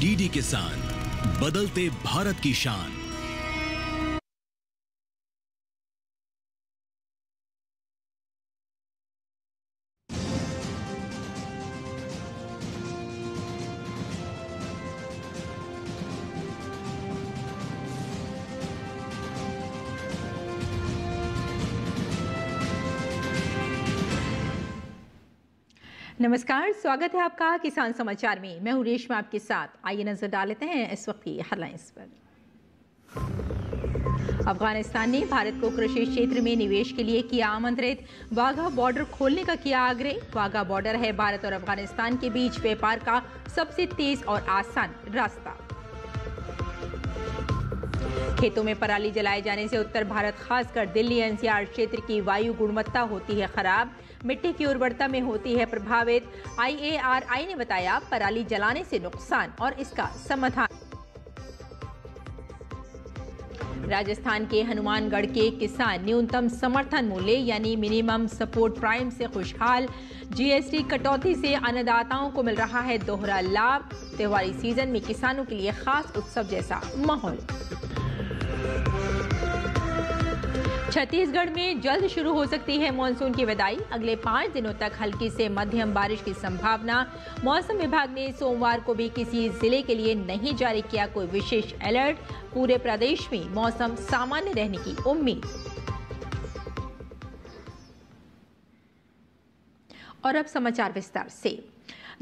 DD किसान, बदलते भारत की शान। नमस्कार, स्वागत है आपका किसान समाचार में। मैं हूं रेशमा आपके साथ। आइए नजर डालते हैं इस वक्त की हेडलाइंस पर। अफगानिस्तान ने भारत को कृषि क्षेत्र में निवेश के लिए किया आमंत्रित। वाघा बॉर्डर खोलने का किया आग्रह। वाघा बॉर्डर है भारत और अफगानिस्तान के बीच व्यापार का सबसे तेज और आसान रास्ता। खेतों में पराली जलाए जाने से उत्तर भारत खासकर दिल्ली एनसीआर क्षेत्र की वायु गुणवत्ता होती है खराब, मिट्टी की उर्वरता में होती है प्रभावित। IARI ने बताया पराली जलाने से नुकसान और इसका समाधान। राजस्थान के हनुमानगढ़ के किसान न्यूनतम समर्थन मूल्य यानी मिनिमम सपोर्ट प्राइस से खुशहाल। GST कटौती से अन्नदाताओं को मिल रहा है दोहरा लाभ। त्योहारी सीजन में किसानों के लिए खास उत्सव जैसा माहौल। छत्तीसगढ़ में जल्द शुरू हो सकती है मानसून की विदाई। अगले 5 दिनों तक हल्की से मध्यम बारिश की संभावना। मौसम विभाग ने सोमवार को भी किसी जिले के लिए नहीं जारी किया कोई विशेष अलर्ट। पूरे प्रदेश में मौसम सामान्य रहने की उम्मीद। और अब समाचार विस्तार से।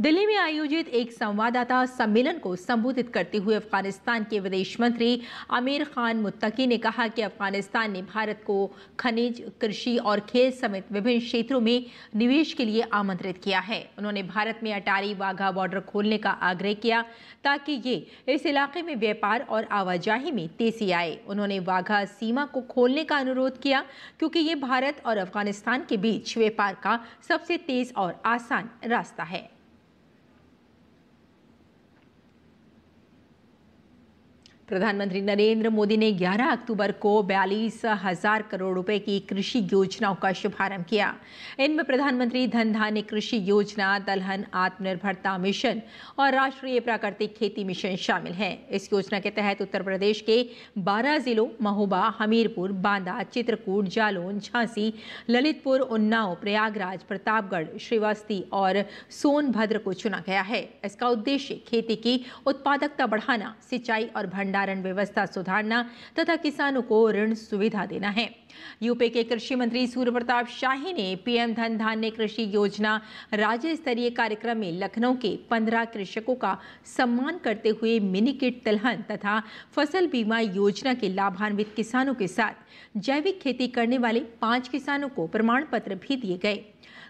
दिल्ली में आयोजित एक संवाददाता सम्मेलन को संबोधित करते हुए अफगानिस्तान के विदेश मंत्री आमिर खान मुत्तकी ने कहा कि अफगानिस्तान ने भारत को खनिज, कृषि और खेल समेत विभिन्न क्षेत्रों में निवेश के लिए आमंत्रित किया है। उन्होंने भारत में अटारी वाघा बॉर्डर खोलने का आग्रह किया ताकि ये इस इलाके में व्यापार और आवाजाही में तेजी आए। उन्होंने वाघा सीमा को खोलने का अनुरोध किया क्योंकि ये भारत और अफगानिस्तान के बीच व्यापार का सबसे तेज और आसान रास्ता है। प्रधानमंत्री नरेंद्र मोदी ने 11 अक्टूबर को 42,000 करोड़ रुपए की कृषि योजनाओं का शुभारंभ किया। इनमें प्रधानमंत्री धन धान्य कृषि योजना, दलहन आत्मनिर्भरता मिशन और राष्ट्रीय प्राकृतिक खेती मिशन शामिल हैं। इस योजना के तहत उत्तर प्रदेश के 12 जिलों महोबा, हमीरपुर, बांदा, चित्रकूट, जालौन, झांसी, ललितपुर, उन्नाव, प्रयागराज, प्रतापगढ़, श्रीवास्ती और सोनभद्र को चुना गया है। इसका उद्देश्य खेती की उत्पादकता बढ़ाना, सिंचाई और भंडारण व्यवस्था सुधारना तथा किसानों को ऋण सुविधा देना है। यूपी के कृषि मंत्री सूर्य प्रताप शाही ने पीएम धन धान्य कृषि योजना राज्य स्तरीय कार्यक्रम में लखनऊ के 15 कृषकों का सम्मान करते हुए मिनी किट तिलहन तथा फसल बीमा योजना के लाभान्वित किसानों के साथ जैविक खेती करने वाले 5 किसानों को प्रमाण पत्र भी दिए गए।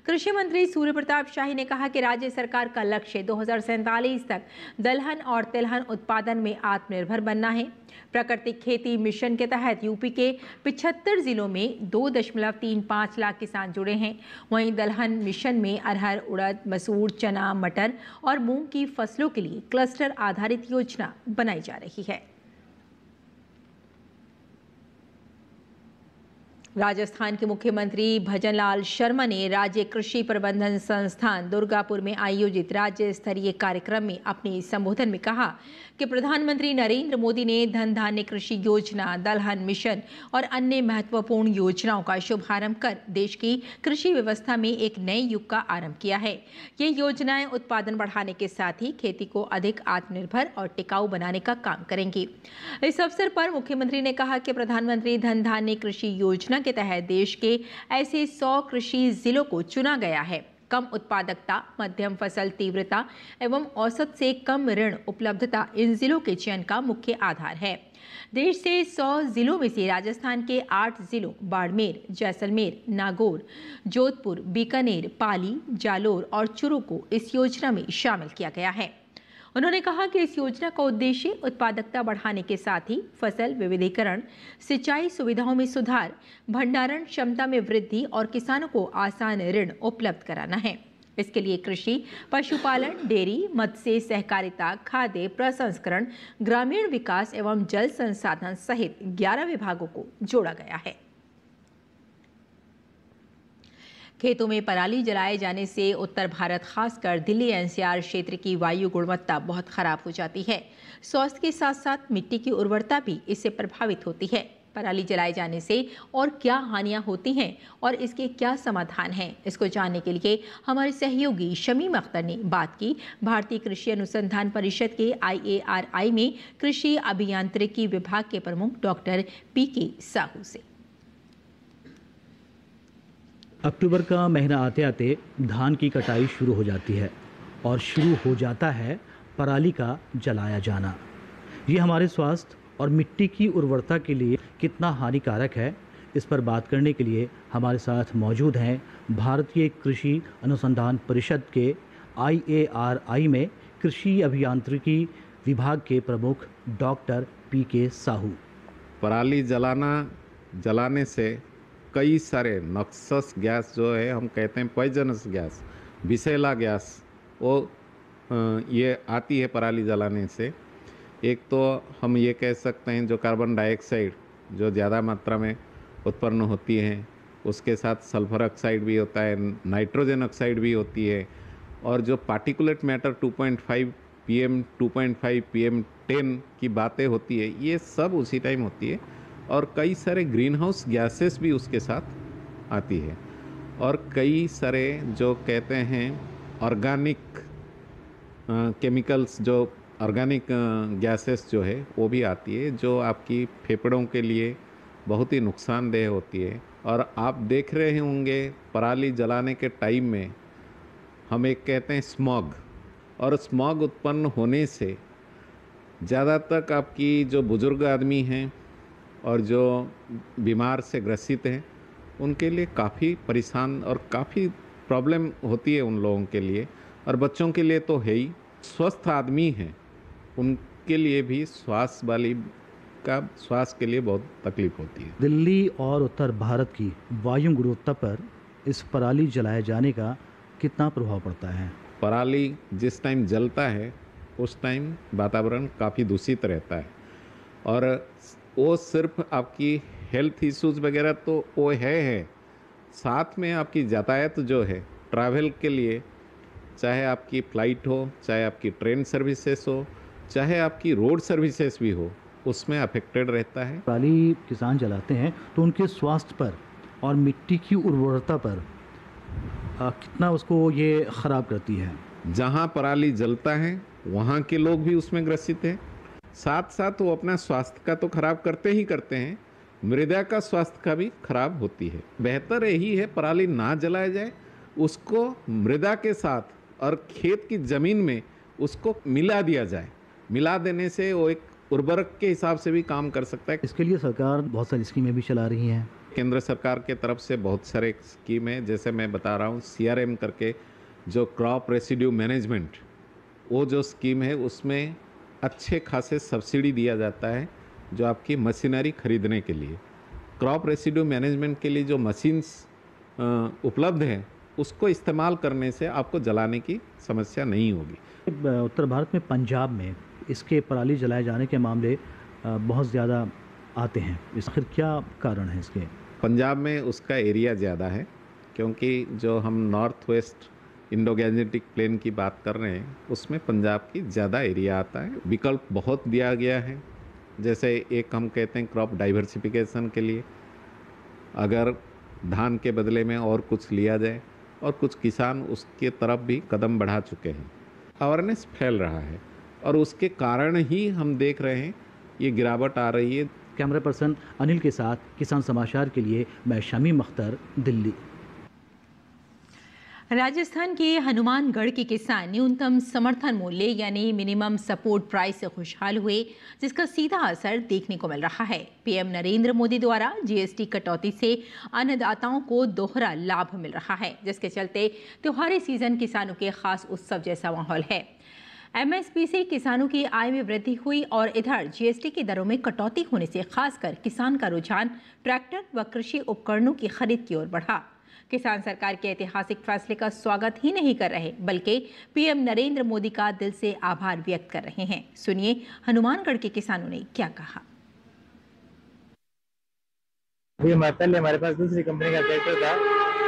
कृषि मंत्री सूर्य प्रताप शाही ने कहा कि राज्य सरकार का लक्ष्य 2047 तक दलहन और तिलहन उत्पादन में आत्मनिर्भर बनना है। प्राकृतिक खेती मिशन के तहत यूपी के 75 जिलों में 2.35 लाख किसान जुड़े हैं। वहीं दलहन मिशन में अरहर, उड़द, मसूर, चना, मटर और मूंग की फसलों के लिए क्लस्टर आधारित योजना बनाई जा रही है। राजस्थान के मुख्यमंत्री भजनलाल शर्मा ने राज्य कृषि प्रबंधन संस्थान दुर्गापुर में आयोजित राज्य स्तरीय कार्यक्रम में अपने संबोधन में कहा कि प्रधानमंत्री नरेंद्र मोदी ने धन धान्य कृषि योजना, दलहन मिशन और अन्य महत्वपूर्ण योजनाओं का शुभारंभ कर देश की कृषि व्यवस्था में एक नए युग का आरंभ किया है। ये योजनाएं उत्पादन बढ़ाने के साथ ही खेती को अधिक आत्मनिर्भर और टिकाऊ बनाने का काम करेंगी। इस अवसर पर मुख्यमंत्री ने कहा कि प्रधानमंत्री धन धान्य कृषि योजना के तहत देश के ऐसे 100 कृषि जिलों को चुना गया है। कम उत्पादकता, मध्यम फसल तीव्रता एवं औसत से कम ऋण उपलब्धता इन जिलों के चयन का मुख्य आधार है। देश से 100 जिलों में से राजस्थान के 8 जिलों बाड़मेर, जैसलमेर, नागौर, जोधपुर, बीकानेर, पाली, जालोर और चूरू को इस योजना में शामिल किया गया है। उन्होंने कहा कि इस योजना का उद्देश्य उत्पादकता बढ़ाने के साथ ही फसल विविधीकरण, सिंचाई सुविधाओं में सुधार, भंडारण क्षमता में वृद्धि और किसानों को आसान ऋण उपलब्ध कराना है। इसके लिए कृषि, पशुपालन, डेयरी, मत्स्य सहकारिता, खाद्य प्रसंस्करण, ग्रामीण विकास एवं जल संसाधन सहित 11 विभागों को जोड़ा गया है। खेतों में पराली जलाए जाने से उत्तर भारत खासकर दिल्ली एनसीआर क्षेत्र की वायु गुणवत्ता बहुत खराब हो जाती है। स्वास्थ्य के साथ साथ मिट्टी की उर्वरता भी इससे प्रभावित होती है। पराली जलाए जाने से और क्या हानियां होती हैं और इसके क्या समाधान हैं, इसको जानने के लिए हमारे सहयोगी शमीम अख्तर ने बात की भारतीय कृषि अनुसंधान परिषद के IARI में कृषि अभियांत्रिकी विभाग के प्रमुख डॉक्टर PK साहू से। अक्टूबर का महीना आते आते धान की कटाई शुरू हो जाती है और शुरू हो जाता है पराली का जलाया जाना। ये हमारे स्वास्थ्य और मिट्टी की उर्वरता के लिए कितना हानिकारक है, इस पर बात करने के लिए हमारे साथ मौजूद हैं भारतीय कृषि अनुसंधान परिषद के IARI में कृषि अभियांत्रिकी विभाग के प्रमुख डॉक्टर PK साहू। पराली जलाने से कई सारे नॉक्सस गैस जो है, हम कहते हैं पॉइजनस गैस, विषैला गैस, वो ये आती है पराली जलाने से। एक तो हम ये कह सकते हैं जो कार्बन डाइऑक्साइड जो ज़्यादा मात्रा में उत्पन्न होती है, उसके साथ सल्फर ऑक्साइड भी होता है, नाइट्रोजन ऑक्साइड भी होती है, और जो पार्टिकुलेट मैटर 2.5 PM 2.5 PM 10 की बातें होती है, ये सब उसी टाइम होती है। और कई सारे ग्रीन हाउस गैसेस भी उसके साथ आती है, और कई सारे जो कहते हैं ऑर्गेनिक केमिकल्स, जो ऑर्गेनिक गैसेस जो है वो भी आती है, जो आपकी फेफड़ों के लिए बहुत ही नुकसानदेह होती है। और आप देख रहे होंगे पराली जलाने के टाइम में हम एक कहते हैं स्मॉग, और स्मॉग उत्पन्न होने से ज़्यादातर आपकी जो बुज़ुर्ग आदमी हैं और जो बीमार से ग्रसित हैं, उनके लिए काफ़ी परेशान और काफ़ी प्रॉब्लम होती है उन लोगों के लिए, और बच्चों के लिए तो है ही। स्वस्थ आदमी हैं उनके लिए भी श्वास के लिए बहुत तकलीफ होती है। दिल्ली और उत्तर भारत की वायु गुणवत्ता पर इस पराली जलाए जाने का कितना प्रभाव पड़ता है? पराली जिस टाइम जलता है उस टाइम वातावरण काफ़ी दूषित रहता है, और वो सिर्फ आपकी हेल्थ इश्यूज वगैरह तो वो है, साथ में आपकी यातायात जो है, ट्रैवल के लिए, चाहे आपकी फ़्लाइट हो, चाहे आपकी ट्रेन सर्विसेज हो, चाहे आपकी रोड सर्विसेज भी हो, उसमें अफेक्टेड रहता है। पराली किसान जलाते हैं तो उनके स्वास्थ्य पर और मिट्टी की उर्वरता पर कितना उसको ये ख़राब करती है? जहाँ पराली जलता है वहाँ के लोग भी उसमें ग्रसित हैं, साथ साथ वो अपना स्वास्थ्य का तो खराब करते ही करते हैं, मृदा का स्वास्थ्य का भी खराब होती है। बेहतर यही है पराली ना जलाया जाए, उसको मृदा के साथ और खेत की ज़मीन में उसको मिला दिया जाए। मिला देने से वो एक उर्वरक के हिसाब से भी काम कर सकता है। इसके लिए सरकार बहुत सारी स्कीमें भी चला रही हैं। केंद्र सरकार के तरफ से बहुत सारे स्कीम है, जैसे मैं बता रहा हूँ CRM करके, जो क्रॉप रेसिड्यू मैनेजमेंट, वो जो स्कीम है उसमें अच्छे खासे सब्सिडी दिया जाता है, जो आपकी मशीनरी खरीदने के लिए। क्रॉप रेसिड्यू मैनेजमेंट के लिए जो मशीन्स उपलब्ध हैं, उसको इस्तेमाल करने से आपको जलाने की समस्या नहीं होगी। उत्तर भारत में पंजाब में इसके पराली जलाए जाने के मामले बहुत ज़्यादा आते हैं, आखिर क्या कारण है इसके? पंजाब में उसका एरिया ज़्यादा है, क्योंकि जो हम north west Indo Gangetic plain की बात कर रहे हैं, उसमें पंजाब की ज़्यादा एरिया आता है। विकल्प बहुत दिया गया है, जैसे एक हम कहते हैं क्रॉप डाइवर्सिफिकेशन के लिए, अगर धान के बदले में और कुछ लिया जाए, और कुछ किसान उसके तरफ भी कदम बढ़ा चुके हैं। अवेयरनेस फैल रहा है, और उसके कारण ही हम देख रहे हैं ये गिरावट आ रही है। कैमरा पर्सन अनिल के साथ किसान समाचार के लिए मैं शमीम अख्तर, दिल्ली। राजस्थान के हनुमानगढ़ के किसान न्यूनतम समर्थन मूल्य यानी मिनिमम सपोर्ट प्राइस से खुशहाल हुए, जिसका सीधा असर देखने को मिल रहा है। पीएम नरेंद्र मोदी द्वारा GST कटौती से अन्नदाताओं को दोहरा लाभ मिल रहा है, जिसके चलते त्योहारी सीजन किसानों के खास उत्सव जैसा माहौल है। MSP से किसानों की आय में वृद्धि हुई, और इधर GST की दरों में कटौती होने से खासकर किसान का रुझान ट्रैक्टर व कृषि उपकरणों की खरीद की ओर बढ़ा। किसान सरकार के ऐतिहासिक फैसले का स्वागत ही नहीं कर रहे, बल्कि पीएम नरेंद्र मोदी का दिल से आभार व्यक्त कर रहे हैं। सुनिए हनुमानगढ़ के किसानों ने क्या कहा। पहले हमारे पास दूसरी कंपनी का ट्रैक्टर था,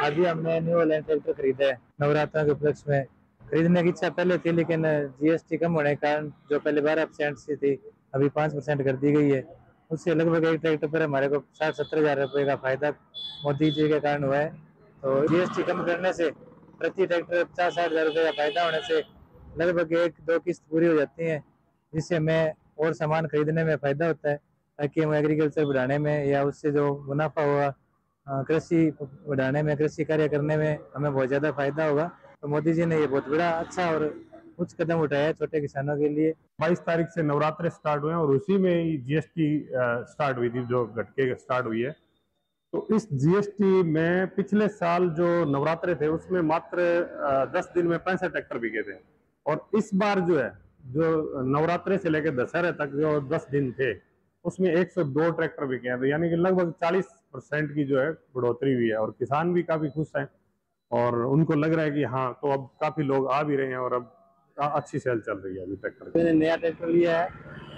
आज ही हमने न्यू लैंड ट्रैक्टर खरीदा है नवरात्रों के उपलक्ष्य में। खरीदने की इच्छा पहले थी, लेकिन जीएसटी कम होने के कारण जो पहले 12% से थी अभी 5% कर दी गई है। उससे लगभग एक ट्रैक्टर पर हमारे को 60-70 हज़ार रुपये का फायदा मोदी जी के कारण हुआ है। तो जीएसटी कम करने से प्रति ट्रैक्टर 50-60 हज़ार रुपये का फायदा होने से लगभग 1-2 किस्त पूरी हो जाती है, जिससे हमें और सामान खरीदने में फायदा होता है, ताकि हम एग्रीकल्चर बढ़ाने में या उससे जो मुनाफा हुआ कृषि बढ़ाने में, कृषि कार्य करने में हमें बहुत ज़्यादा फायदा होगा। तो मोदी जी ने ये बहुत बड़ा अच्छा और उच्च कदम उठाया है छोटे किसानों के लिए। 22 तारीख से नवरात्रे स्टार्ट हुए हैं और उसी में ही जीएसटी स्टार्ट हुई थी, जो घटके स्टार्ट हुई है। तो इस जीएसटी में पिछले साल जो नवरात्रे थे उसमें मात्र 10 दिन में 65 ट्रैक्टर बिके थे, और इस बार जो है, जो नवरात्रे से लेकर दशहरे तक जो 10 दिन थे उसमें 102 ट्रैक्टर बिके हैं। तो यानी कि लगभग 40% की जो है बढ़ोतरी हुई है, और किसान भी काफी खुश हैं और उनको लग रहा है कि हाँ, तो अब काफी लोग आ भी रहे हैं और अब अच्छी सेल चल रही है अभी ट्रैक्टर। मैंने नया ट्रैक्टर लिया है।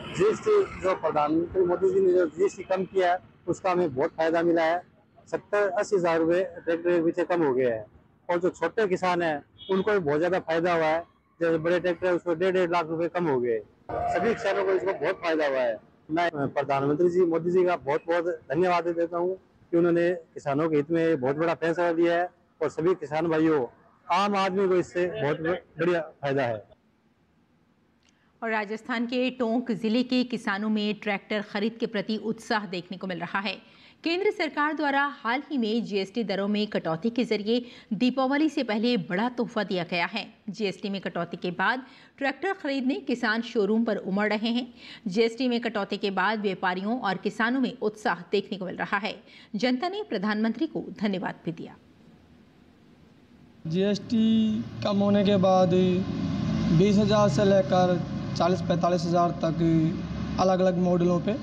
जीएसटी जो प्रधानमंत्री मोदी जी ने जो जीएसटी कम किया है उसका हमें बहुत फायदा मिला है। 70-80 हज़ार रुपये ट्रैक्टर के पीछे कम हो गया है, और जो छोटे किसान हैं उनको भी बहुत ज्यादा फायदा हुआ है। जैसे बड़े ट्रैक्टर उसको 1.5 लाख रुपए कम हो गए। सभी किसानों को इसको बहुत फायदा हुआ है। मैं प्रधानमंत्री जी मोदी जी का बहुत बहुत धन्यवाद देता हूँ कि उन्होंने किसानों के हित में बहुत बड़ा फैसला लिया है, और सभी किसान भाइयों, आम आदमी को इससे बहुत बढ़िया फायदा है। और राजस्थान के टोंक जिले के किसानों में ट्रैक्टर खरीद के प्रति उत्साह देखने को मिल रहा है। केंद्र सरकार द्वारा हाल ही में जीएसटी दरों में कटौती के जरिए दीपावली से पहले बड़ा तोहफा दिया गया है। जीएसटी में कटौती के बाद ट्रैक्टर खरीदने किसान शोरूम पर उमड़ रहे हैं। जीएसटी में कटौती के बाद व्यापारियों और किसानों में उत्साह देखने को मिल रहा है। जनता ने प्रधानमंत्री को धन्यवाद भी दिया। जीएसटी कम होने के बाद 20,000 से लेकर 40-45 हज़ार तक अलग अलग मॉडलों पे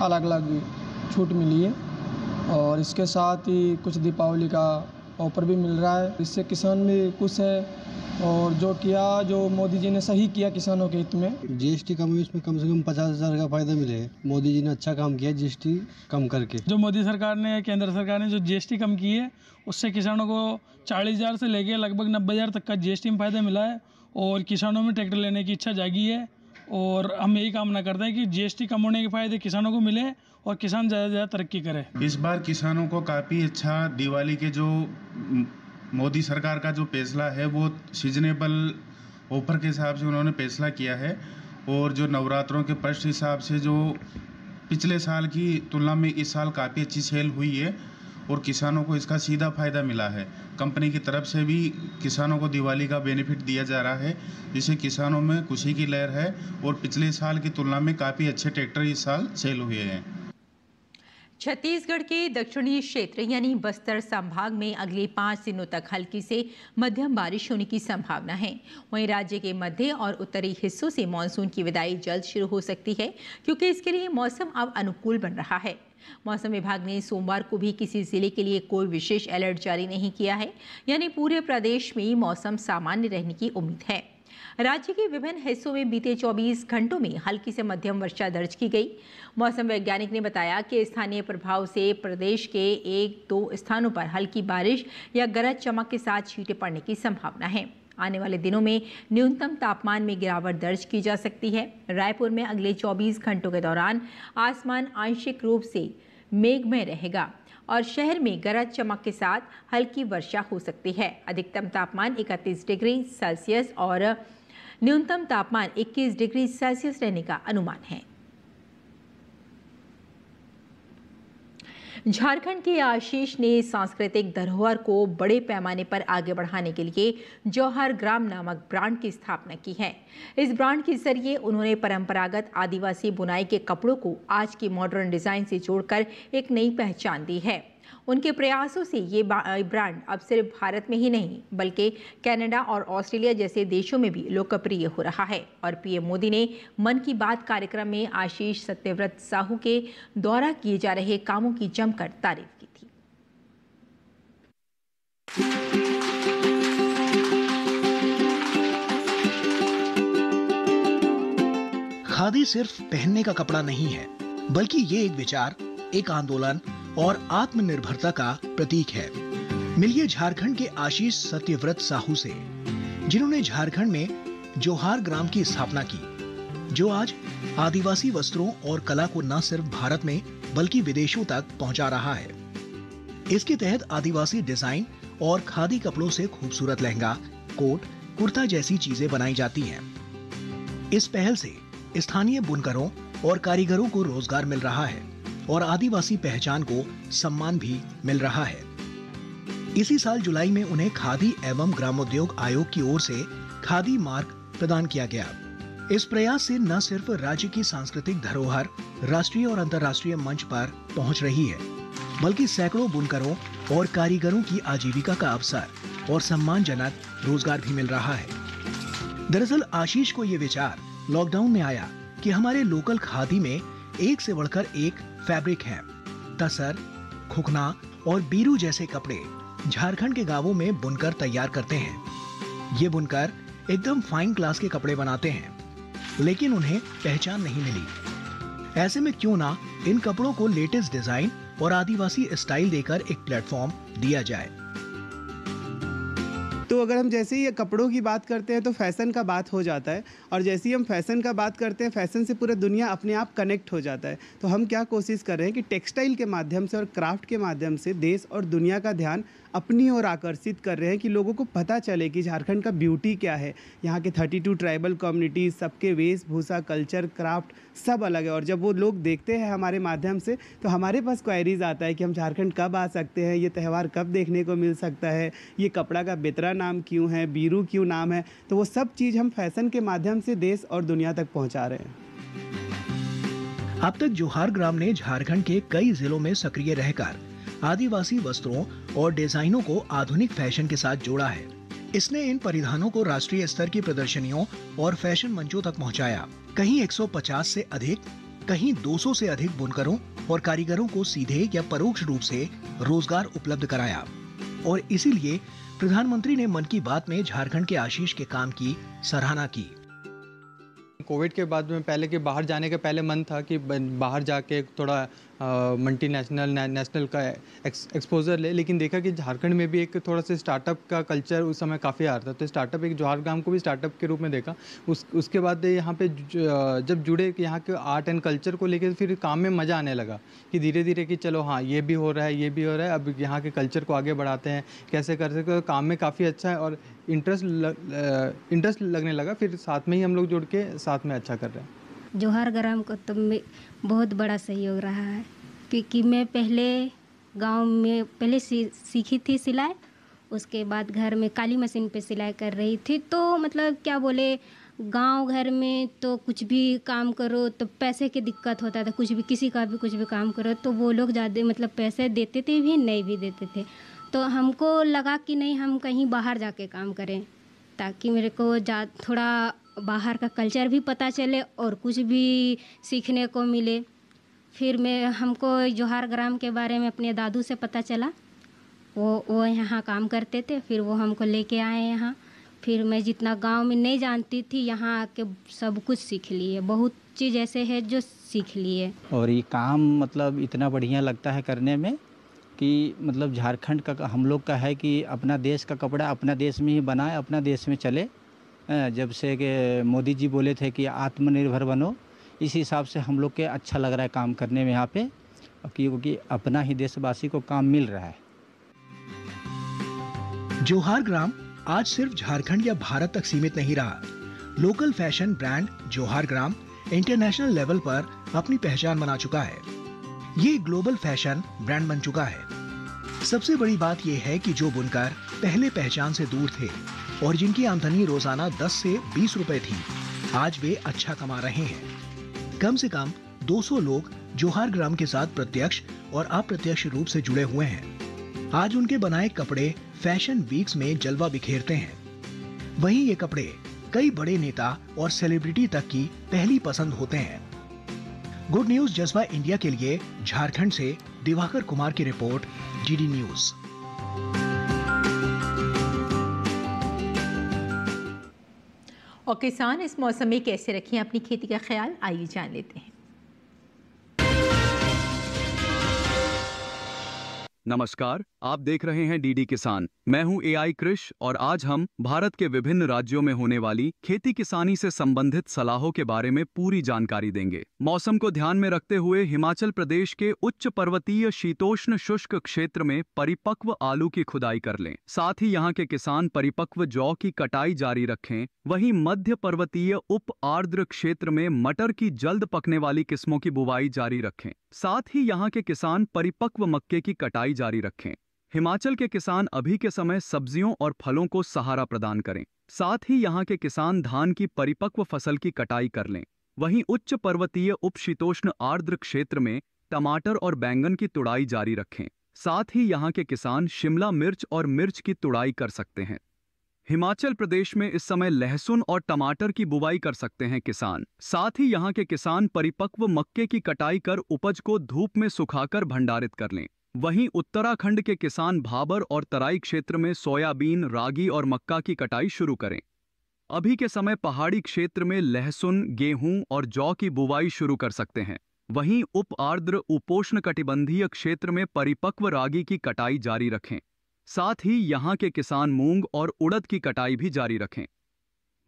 अलग अलग छूट मिली है, और इसके साथ ही कुछ दीपावली का ऑफर भी मिल रहा है। इससे किसान भी खुश है, और जो मोदी जी ने सही किया किसानों के हित में। जीएसटी कम हुई, इसमें कम से कम 50 हज़ार का फायदा मिले। मोदी जी ने अच्छा काम किया जीएसटी कम करके। जो मोदी सरकार ने, केंद्र सरकार ने जो जीएसटी कम की है, उससे किसानों को 40,000 से लेकर लगभग 90,000 तक का जीएसटी में फायदा मिला है, और किसानों में ट्रैक्टर लेने की इच्छा जागी है। और हम यही कामना करते हैं कि जीएसटी कम होने के फायदे किसानों को मिले और किसान ज़्यादा से ज़्यादा तरक्की करे। इस बार किसानों को काफ़ी अच्छा दिवाली के जो मोदी सरकार का जो फैसला है वो सीजनेबल ऑफर के हिसाब से उन्होंने फैसला किया है, और जो नवरात्रों के फर्स्ट हिसाब से जो पिछले साल की तुलना में इस साल काफ़ी अच्छी सेल हुई है, और किसानों को इसका सीधा फ़ायदा मिला है। कंपनी की तरफ से भी किसानों को दिवाली का बेनिफिट दिया जा रहा है, जिससे किसानों में खुशी की लहर है, और पिछले साल की तुलना में काफ़ी अच्छे ट्रैक्टर इस साल सेल हुए हैं। छत्तीसगढ़ के दक्षिणी क्षेत्र यानी बस्तर संभाग में अगले 5 दिनों तक हल्की से मध्यम बारिश होने की संभावना है। वहीं राज्य के मध्य और उत्तरी हिस्सों से मानसून की विदाई जल्द शुरू हो सकती है, क्योंकि इसके लिए मौसम अब अनुकूल बन रहा है। मौसम विभाग ने सोमवार को भी किसी जिले के लिए कोई विशेष अलर्ट जारी नहीं किया है, यानी पूरे प्रदेश में मौसम सामान्य रहने की उम्मीद है। राज्य के विभिन्न हिस्सों में बीते 24 घंटों में हल्की से मध्यम वर्षा दर्ज की गई। मौसम वैज्ञानिक ने बताया कि स्थानीय प्रभाव से प्रदेश के 1-2 स्थानों पर हल्की बारिश या गरज चमक के साथ छींटे पड़ने की संभावना है। आने वाले दिनों में न्यूनतम तापमान में गिरावट दर्ज की जा सकती है। रायपुर में अगले 24 घंटों के दौरान आसमान आंशिक रूप से मेघमय रहेगा और शहर में गरज चमक के साथ हल्की वर्षा हो सकती है। अधिकतम तापमान 31 डिग्री सेल्सियस और न्यूनतम तापमान 21 डिग्री सेल्सियस रहने का अनुमान है। झारखंड के आशीष ने सांस्कृतिक धरोहर को बड़े पैमाने पर आगे बढ़ाने के लिए जौहर ग्राम नामक ब्रांड की स्थापना की है। इस ब्रांड के जरिए उन्होंने परंपरागत आदिवासी बुनाई के कपड़ों को आज की मॉडर्न डिजाइन से जोड़कर एक नई पहचान दी है। उनके प्रयासों से ये ब्रांड अब सिर्फ भारत में ही नहीं बल्कि कनाडा और ऑस्ट्रेलिया जैसे देशों में भी लोकप्रिय हो रहा है। और पीएम मोदी ने मन की बात कार्यक्रम में आशीष सत्यव्रत साहू के द्वारा किए जा रहे कामों की जमकर तारीफ की थी। खादी सिर्फ पहनने का कपड़ा नहीं है, बल्कि ये एक विचार, एक आंदोलन और आत्मनिर्भरता का प्रतीक है। मिलिए झारखंड के आशीष सत्यव्रत साहू से, जिन्होंने झारखंड में जोहार ग्राम की स्थापना की, जो आज आदिवासी वस्त्रों और कला को न सिर्फ भारत में बल्कि विदेशों तक पहुंचा रहा है। इसके तहत आदिवासी डिजाइन और खादी कपड़ों से खूबसूरत लहंगा, कोट, कुर्ता जैसी चीजें बनाई जाती हैं। इस पहल से स्थानीय बुनकरों और कारीगरों को रोजगार मिल रहा है और आदिवासी पहचान को सम्मान भी मिल रहा है। इसी साल जुलाई में उन्हें खादी एवं ग्रामोद्योग आयोग की ओर से खादी मार्क प्रदान किया गया। इस प्रयास से न सिर्फ राज्य की सांस्कृतिक धरोहर राष्ट्रीय और अंतर्राष्ट्रीय मंच पर पहुंच रही है, बल्कि सैकड़ों बुनकरों और कारीगरों की आजीविका का अवसर और सम्मानजनक रोजगार भी मिल रहा है। दरअसल आशीष को ये विचार लॉकडाउन में आया कि हमारे लोकल खादी में एक से बढ़कर एक फैब्रिक है। तसर, खुखना और बीरू जैसे कपड़े झारखंड के गांवों में बुनकर तैयार करते हैं। ये बुनकर एकदम फाइन क्लास के कपड़े बनाते हैं, लेकिन उन्हें पहचान नहीं मिली। ऐसे में क्यों ना इन कपड़ों को लेटेस्ट डिजाइन और आदिवासी स्टाइल देकर एक प्लेटफॉर्म दिया जाए। तो अगर हम जैसे ही ये कपड़ों की बात करते हैं तो फैशन का बात हो जाता है, और जैसे ही हम फैशन का बात करते हैं फैशन से पूरा दुनिया अपने आप कनेक्ट हो जाता है। तो हम क्या कोशिश कर रहे हैं कि टेक्सटाइल के माध्यम से और क्राफ्ट के माध्यम से देश और दुनिया का ध्यान अपनी ओर आकर्षित कर रहे हैं कि लोगों को पता चले कि झारखंड का ब्यूटी क्या है। यहाँ के 32 ट्राइबल कम्युनिटीज़, सबके वेशभूषा, कल्चर, क्राफ्ट सब अलग है। और जब वो लोग देखते हैं हमारे माध्यम से तो हमारे पास क्वेरीज आता है कि हम झारखंड कब आ सकते हैं, ये त्यौहार कब देखने को मिल सकता है, ये कपड़ा का बेतरा नाम क्यों है, बीरू क्यों नाम है। तो वो सब चीज़ हम फैशन के माध्यम से देश और दुनिया तक पहुँचा रहे हैं। अब तक जोहार ग्राम ने झारखंड के कई जिलों में सक्रिय रहकर आदिवासी वस्त्रों और डिजाइनों को आधुनिक फैशन के साथ जोड़ा है। इसने इन परिधानों को राष्ट्रीय स्तर की प्रदर्शनियों और फैशन मंचों तक पहुंचाया। कहीं 150 से अधिक, कहीं 200 से अधिक बुनकरों और कारीगरों को सीधे या परोक्ष रूप से रोजगार उपलब्ध कराया। और इसीलिए प्रधानमंत्री ने मन की बात में झारखंड के आशीष के काम की सराहना की। कोविड के बाद में पहले के बाहर जाने का पहले मन था कि बाहर जाके थोड़ा मल्टीनेशनल नेशनल का एक्सपोजर ले, लेकिन देखा कि झारखंड में भी एक थोड़ा सा स्टार्टअप का कल्चर उस समय काफ़ी आ रहा था। तो स्टार्टअप, एक जोहार ग्राम को भी स्टार्टअप के रूप में देखा। उसके बाद यहाँ पे जब जुड़े कि यहाँ के आर्ट एंड कल्चर को लेकर फिर काम में मज़ा आने लगा कि धीरे धीरे कि चलो हाँ ये भी हो रहा है, ये भी हो रहा है, अब यहाँ के कल्चर को आगे बढ़ाते हैं, कैसे कर सकते। काम में काफ़ी अच्छा है और इंटरेस्ट लगने लगा। फिर साथ में ही हम लोग जुड़ के साथ में अच्छा कर रहे हैं। जोहार ग्राम को तो बहुत बड़ा सहयोग रहा है, क्योंकि मैं पहले गांव में पहले सीखी थी सिलाई, उसके बाद घर में काली मशीन पे सिलाई कर रही थी। तो मतलब क्या बोले, गांव घर में तो कुछ भी काम करो तो पैसे की दिक्कत होता था, कुछ भी किसी का भी कुछ भी काम करो तो वो लोग ज़्यादा मतलब पैसे देते थे भी, नहीं भी देते थे। तो हमको लगा कि नहीं, हम कहीं बाहर जाके काम करें ताकि मेरे को थोड़ा बाहर का कल्चर भी पता चले और कुछ भी सीखने को मिले। फिर हमको जोहार ग्राम के बारे में अपने दादू से पता चला, वो यहाँ काम करते थे, फिर वो हमको लेके आए यहाँ। फिर मैं जितना गांव में नहीं जानती थी यहाँ आके सब कुछ सीख लिए, बहुत चीज़ ऐसे है जो सीख लिए। और ये काम मतलब इतना बढ़िया लगता है करने में कि मतलब झारखंड का हम लोग का है कि अपना देश का कपड़ा अपना देश में ही बनाए, अपना देश में चले। जब से कि मोदी जी बोले थे कि आत्मनिर्भर बनो, इस हिसाब से हम लोग के अच्छा लग रहा है काम करने में यहाँ पे, क्योंकि अपना ही देशवासी को काम मिल रहा है। जोहार ग्राम आज सिर्फ झारखंड या भारत तक सीमित नहीं रहा। लोकल फैशन ब्रांड जोहार ग्राम इंटरनेशनल लेवल पर अपनी पहचान बना चुका है। ये ग्लोबल फैशन ब्रांड बन चुका है। सबसे बड़ी बात यह है कि जो बुनकर पहले पहचान से दूर थे और जिनकी आमदनी रोजाना 10 से 20 रुपए थी, आज वे अच्छा कमा रहे हैं। कम से कम 200 लोग जोहार ग्राम के साथ प्रत्यक्ष और अप्रत्यक्ष रूप से जुड़े हुए हैं। आज उनके बनाए कपड़े फैशन वीक्स में जलवा बिखेरते हैं। वहीं ये कपड़े कई बड़े नेता और सेलिब्रिटी तक की पहली पसंद होते हैं। गुड न्यूज जज्बा इंडिया के लिए झारखंड से दिवाकर कुमार की रिपोर्ट, जीडी न्यूज। और किसान इस मौसम में कैसे रखें अपनी खेती का ख्याल, आइए जान लेते हैं। नमस्कार, आप देख रहे हैं डीडी किसान। मैं हूं एआई कृष और आज हम भारत के विभिन्न राज्यों में होने वाली खेती किसानी से संबंधित सलाहों के बारे में पूरी जानकारी देंगे। मौसम को ध्यान में रखते हुए हिमाचल प्रदेश के उच्च पर्वतीय शीतोष्ण शुष्क क्षेत्र में परिपक्व आलू की खुदाई कर लें। साथ ही यहां के किसान परिपक्व जौ की कटाई जारी रखें। वहीं मध्य पर्वतीय उप आर्द्र क्षेत्र में मटर की जल्द पकने वाली किस्मों की बुवाई जारी रखें। साथ ही यहां के किसान परिपक्व मक्के की कटाई जारी रखें। हिमाचल के किसान अभी के समय सब्जियों और फलों को सहारा प्रदान करें। साथ ही यहां के किसान धान की परिपक्व फसल की कटाई कर लें। वहीं उच्च पर्वतीय उपशीतोष्ण आर्द्र क्षेत्र में टमाटर और बैंगन की तुड़ाई जारी रखें। साथ ही यहां के किसान शिमला मिर्च और मिर्च की तुड़ाई कर सकते हैं। हिमाचल प्रदेश में इस समय लहसुन और टमाटर की बुवाई कर सकते हैं किसान। साथ ही यहां के किसान परिपक्व मक्के की कटाई कर उपज को धूप में सुखाकर भंडारित कर लें। वहीं उत्तराखंड के किसान भाबर और तराई क्षेत्र में सोयाबीन, रागी और मक्का की कटाई शुरू करें। अभी के समय पहाड़ी क्षेत्र में लहसुन, गेहूं और जौ की बुवाई शुरू कर सकते हैं। वहीं उप आर्द्र उपोष्णकटिबंधीय क्षेत्र में परिपक्व रागी की कटाई जारी रखें। साथ ही यहां के किसान मूंग और उड़द की कटाई भी जारी रखें।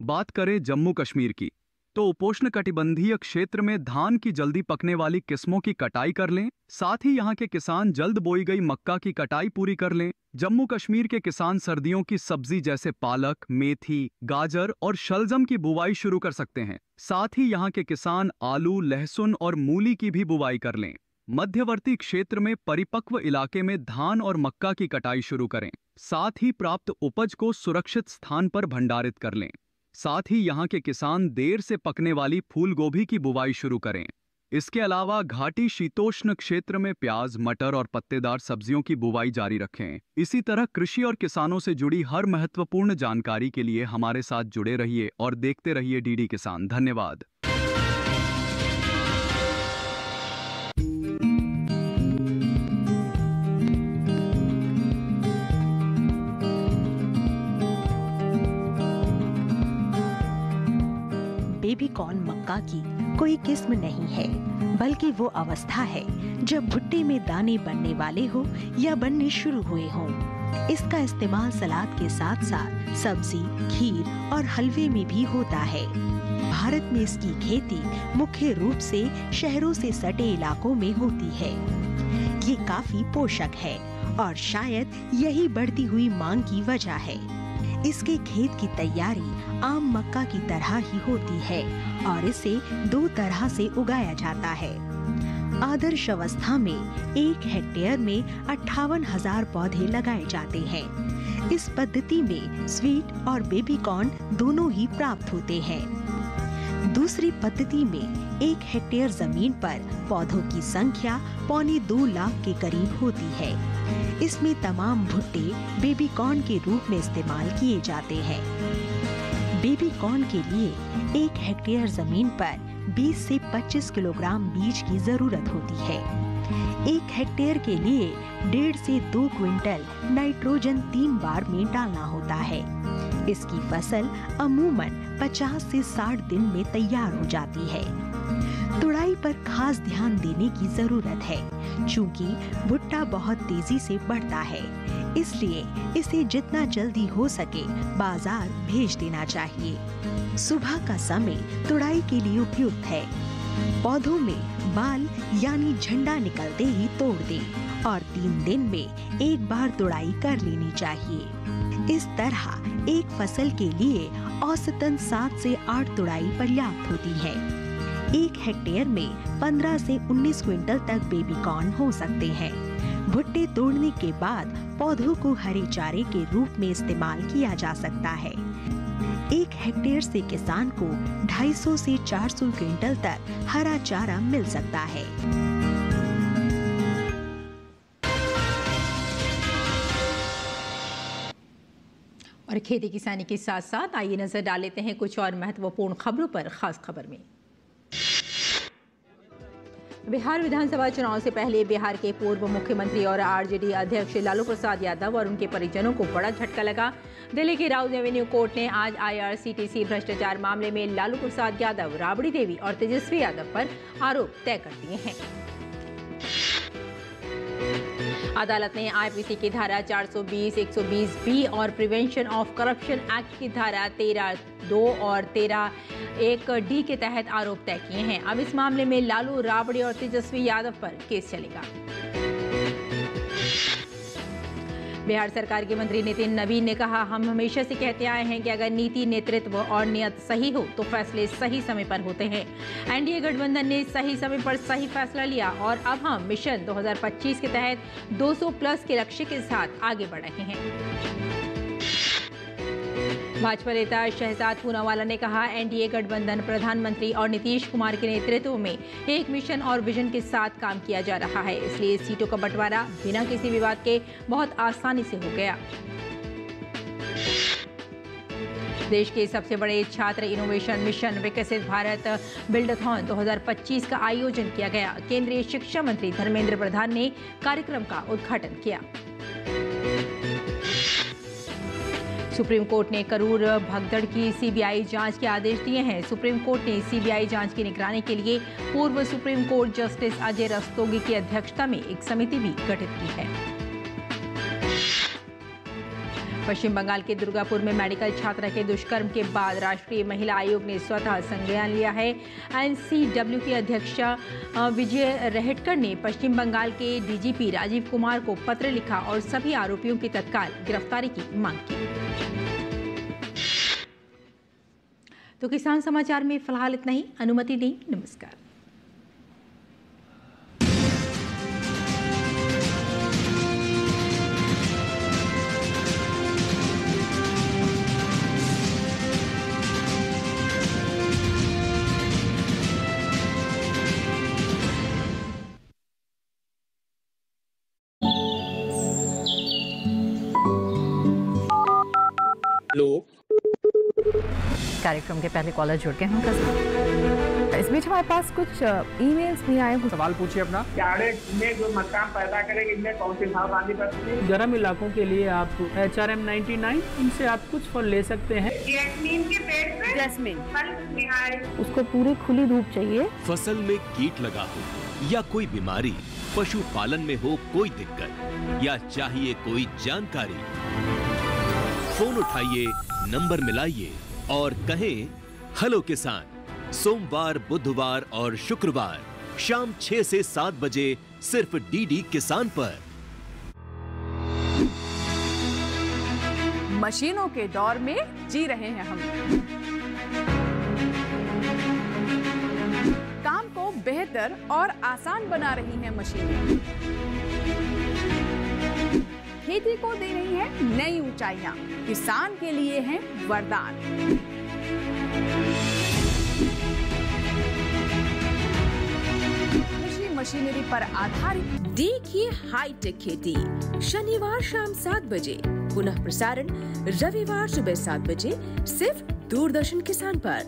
बात करें जम्मू कश्मीर की, तो उपोष्णकटिबंधीय क्षेत्र में धान की जल्दी पकने वाली किस्मों की कटाई कर लें। साथ ही यहां के किसान जल्द बोई गई मक्का की कटाई पूरी कर लें। जम्मू कश्मीर के किसान सर्दियों की सब्जी जैसे पालक, मेथी, गाजर और शलजम की बुवाई शुरू कर सकते हैं। साथ ही यहां के किसान आलू, लहसुन और मूली की भी बुवाई कर लें। मध्यवर्ती क्षेत्र में परिपक्व इलाके में धान और मक्का की कटाई शुरू करें। साथ ही प्राप्त उपज को सुरक्षित स्थान पर भंडारित कर लें। साथ ही यहां के किसान देर से पकने वाली फूल गोभी की बुवाई शुरू करें। इसके अलावा घाटी शीतोष्ण क्षेत्र में प्याज, मटर और पत्तेदार सब्जियों की बुवाई जारी रखें। इसी तरह कृषि और किसानों से जुड़ी हर महत्वपूर्ण जानकारी के लिए हमारे साथ जुड़े रहिए और देखते रहिए डीडी किसान। धन्यवाद। बेबी कॉर्न मक्का की कोई किस्म नहीं है, बल्कि वो अवस्था है जब भुट्टे में दाने बनने वाले हो या बनने शुरू हुए हों। इसका इस्तेमाल सलाद के साथ साथ सब्जी, खीर और हलवे में भी होता है। भारत में इसकी खेती मुख्य रूप से शहरों से सटे इलाकों में होती है। ये काफी पोषक है और शायद यही बढ़ती हुई मांग की वजह है। इसके खेत की तैयारी आम मक्का की तरह ही होती है और इसे दो तरह से उगाया जाता है। आदर्श अवस्था में 1 हेक्टेयर में 58,000 पौधे लगाए जाते हैं। इस पद्धति में स्वीट और बेबी कॉर्न दोनों ही प्राप्त होते हैं। दूसरी पद्धति में 1 हेक्टेयर जमीन पर पौधों की संख्या 2.25 लाख के करीब होती है। इसमें तमाम भुट्टे बेबी कॉर्न के रूप में इस्तेमाल किए जाते हैं। बेबी कॉर्न के लिए 1 हेक्टेयर जमीन पर 20 से 25 किलोग्राम बीज की जरूरत होती है। 1 हेक्टेयर के लिए 1.5 से 2 क्विंटल नाइट्रोजन 3 बार में डालना होता है। इसकी फसल अमूमन 50 से 60 दिन में तैयार हो जाती है। तुड़ाई पर खास ध्यान देने की जरूरत है, चूंकि भुट्टा बहुत तेजी से बढ़ता है, इसलिए इसे जितना जल्दी हो सके बाजार भेज देना चाहिए। सुबह का समय तुड़ाई के लिए उपयुक्त है। पौधों में बाल यानी झंडा निकलते ही तोड़ दें और 3 दिन में एक बार तुड़ाई कर लेनी चाहिए। इस तरह एक फसल के लिए औसतन 7 से 8 तुड़ाई पर्याप्त होती है। 1 हेक्टेयर में 15 से 19 क्विंटल तक बेबी कॉर्न हो सकते हैं। भुट्टे तोड़ने के बाद पौधों को हरे चारे के रूप में इस्तेमाल किया जा सकता है। 1 हेक्टेयर से किसान को 250 से 400 क्विंटल तक हरा चारा मिल सकता है। और खेती किसानी के साथ साथ आइए नजर डाल लेते हैं कुछ और महत्वपूर्ण खबरों पर। खास खबर में बिहार विधानसभा चुनाव से पहले बिहार के पूर्व मुख्यमंत्री और आरजेडी अध्यक्ष लालू प्रसाद यादव और उनके परिजनों को बड़ा झटका लगा। दिल्ली की राउज एवेन्यू कोर्ट ने आज आईआरसीटीसी भ्रष्टाचार मामले में लालू प्रसाद यादव, राबड़ी देवी और तेजस्वी यादव पर आरोप तय कर दिए हैं। अदालत ने आईपीसी की धारा 420, 120B और प्रिवेंशन ऑफ करप्शन एक्ट की धारा 13(2) और 13(1)D के तहत आरोप तय किए हैं। अब इस मामले में लालू, राबड़ी और तेजस्वी यादव पर केस चलेगा। बिहार सरकार के मंत्री नितिन नवीन ने कहा, हम हमेशा से कहते आए हैं कि अगर नीति, नेतृत्व और नियत सही हो तो फैसले सही समय पर होते हैं। एनडीए गठबंधन ने सही समय पर सही फैसला लिया और अब हम मिशन 2025 के तहत 200+ के लक्ष्य के साथ आगे बढ़ रहे हैं। भाजपा नेता शहजाद पूनावाला ने कहा, एनडीए गठबंधन प्रधानमंत्री और नीतीश कुमार के नेतृत्व में एक मिशन और विजन के साथ काम किया जा रहा है, इसलिए सीटों का बंटवारा बिना किसी विवाद के बहुत आसानी से हो गया। देश के सबसे बड़े छात्र इनोवेशन मिशन विकसित भारत बिल्डथॉन 2025 का आयोजन किया गया। केंद्रीय शिक्षा मंत्री धर्मेंद्र प्रधान ने कार्यक्रम का उद्घाटन किया। सुप्रीम कोर्ट ने करूर भगदड़ की सीबीआई जांच के आदेश दिए हैं। सुप्रीम कोर्ट ने सीबीआई जांच की निगरानी के लिए पूर्व supreme court justice Ajay Rastogi की अध्यक्षता में एक समिति भी गठित की है। पश्चिम बंगाल के दुर्गापुर में मेडिकल छात्रा के दुष्कर्म के बाद राष्ट्रीय महिला आयोग ने स्वतः संज्ञान लिया है। एनसीडब्ल्यू की अध्यक्षा विजय रेहटकर ने पश्चिम बंगाल के डीजीपी राजीव कुमार को पत्र लिखा और सभी आरोपियों की तत्काल गिरफ्तारी की मांग की। तो किसान समाचार में फिलहाल इतना ही। अनुमति दें, नमस्कार। कार्यक्रम के पहले कॉलर जुड़ गए हैं। इस बीच हमारे पास कुछ ईमेल्स भी आए हैं। सवाल पूछिए अपना। में जो मकान पैदा करेंगे इनमें कौन सी सावधानी बरतनी है? गर्म इलाकों के लिए आप HRM 99 इनसे आप कुछ फल ले सकते हैं। जैस्मीन के पेड़ पे जैस्मीन फल उसको पूरी खुली धूप चाहिए। फसल में कीट लगा हो या कोई बीमारी, पशुपालन में हो कोई दिक्कत या चाहिए कोई जानकारी, फोन उठाइए, नंबर मिलाइए और कहें हेलो किसान। सोमवार, बुधवार और शुक्रवार शाम 6 से 7 बजे सिर्फ डीडी किसान पर। मशीनों के दौर में जी रहे हैं हम। काम को बेहतर और आसान बना रही हैं मशीनें। खेती को दे रही है नई ऊंचाइयां, किसान के लिए है वरदान। कृषि मशीनरी पर आधारित देखिए हाईटेक खेती, शनिवार शाम 7 बजे, पुनः प्रसारण रविवार सुबह 7 बजे, सिर्फ दूरदर्शन किसान पर।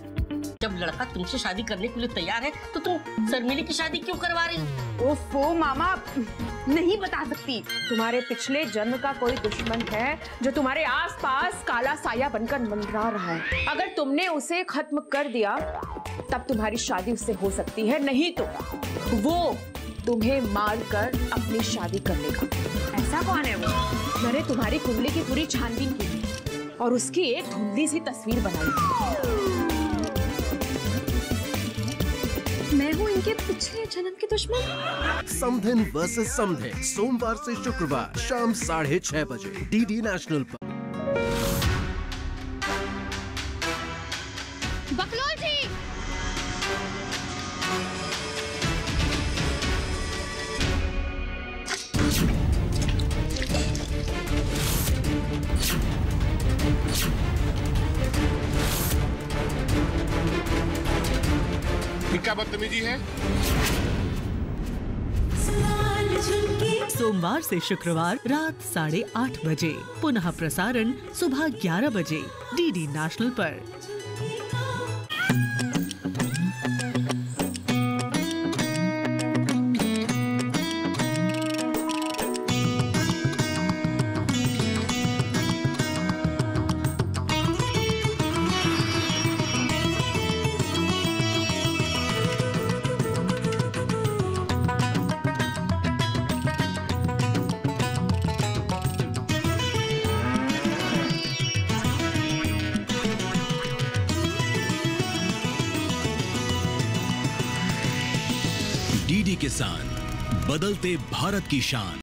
जब लड़का तुमसे शादी करने के लिए तैयार है तो तुम शर्मिली की शादी क्यों करवा रही हो? ओफो मामा, नहीं बता सकती। तुम्हारे पिछले जन्म का कोई दुश्मन है जो तुम्हारे आसपास काला साया बनकर मंडरा रहा है। अगर तुमने उसे खत्म कर दिया तब तुम्हारी शादी उससे हो सकती है, नहीं तो वो तुम्हें मार कर अपनी शादी कर लेगा। ऐसा कौन है वो? मैंने तुम्हारी कुंडली की पूरी छानबीन की और उसकी एक धुंधली सी तस्वीर बनाई। मैं हूँ इनके पिछले जन्म के दुश्मन। समधिन वर्सेस समधिन, सोमवार से शुक्रवार शाम 6:30 बजे डीडी नेशनल पर। बकलोल जी, क्या बदतमीजी है? सोमवार से शुक्रवार रात 8:30 बजे, पुनः प्रसारण सुबह 11 बजे डीडी नेशनल पर। डीडी किसान, बदलते भारत की शान।